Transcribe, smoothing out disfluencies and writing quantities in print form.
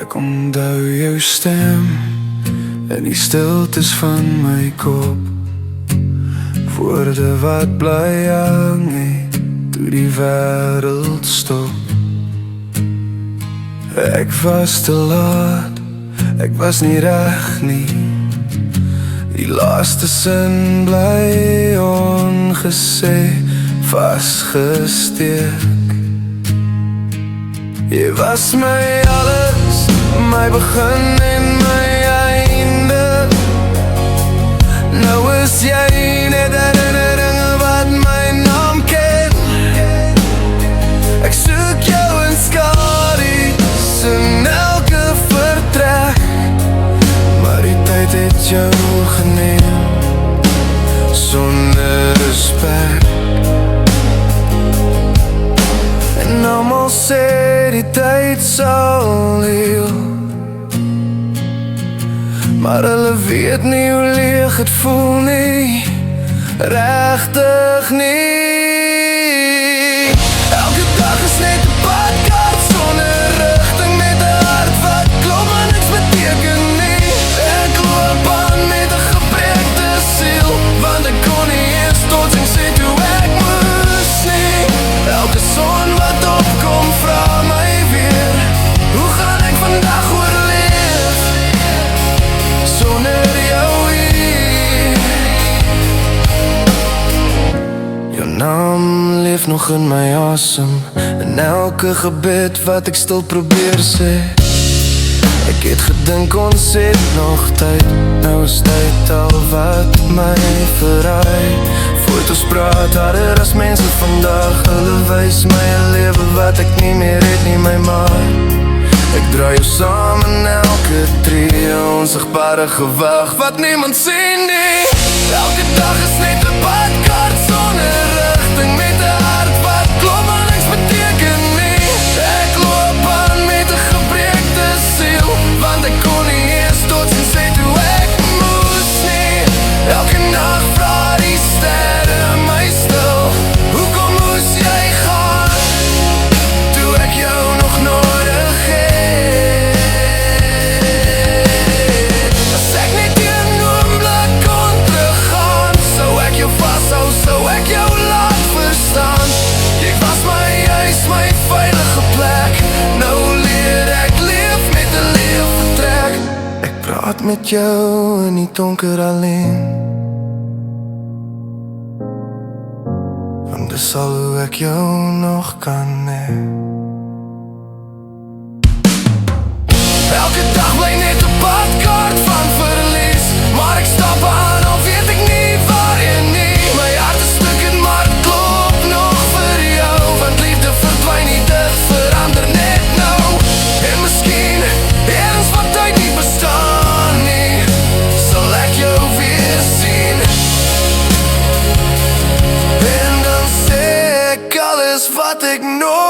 Ek onthou jou stem in die stiltes van my kop, woorde wat bly hang het toe die wêreld stop. Ek was te laat, ek was nie reg nie. Die laaste sin bly ongesê, vasgesteek. Jy was my alles, my begin en my einde. Nou is jy net herinneringe wat my naam ken. Ek soek jou in skadu's in elke vertrek, maar die tyd het jou geneem sonder respek. En almal sê die tyd sal heel, maar hulle weet nie hoe leeg het voel nie, regtig nie. Elke dag is net 'n padkaart sonder rigting, met 'n hart wat klop maar niks beteken nie. Ek loop aan met 'n gebrekte siel, want ek kon nie eens tot en sê toe ek moes nie. Elke son wat opkom vra my weer, hoe gaan ek vandag oorleef sonder jou hier? Jou naam leef nog in my asem, in elke gebed wat ek stil probeer sê. Ek het gedink ons het nog tyd, nou is tyd al wat my verraai. Foto's praat harder as mense vandag, hulle wys my 'n lewe wat ek nie meer het nie, my maar. Ek dra jou saam in elke tree, onsigbare gewig wat niemand sien nie. Elke dag is net 'n padkaart sonder rigting, met 'n hart wat klop maar niks beteken nie. Ek loop aan met 'n gebrekte siel, want ek kon nie eens tot en sê toe ek moes nie. Elke nag vra die sterre my stil, hoekom moes jy gaan toe ek jou nog nodig het? As ek net een oomblik kon teruggaan, sou ek jou vashou, sou ek jou laat verstaan. Jy was my huis, my veilige plek, nou leer ek leef met 'n leefvertrek. Ek praat met jou in die donker alleen, want dis al hoe ek jou nog kan hê. Elke dag bly net 'n padkaart van verlies, maar ek stap aan al weet ek nie waarheen nie. My hart is stuk en maar het klop nog vir jou, want liefde verdwyn nie, dit verander net nou. En miskien, ergens wat tyd nie bestaan nie, sal ek jou weer sien. En dan sê ek alles wat ek nog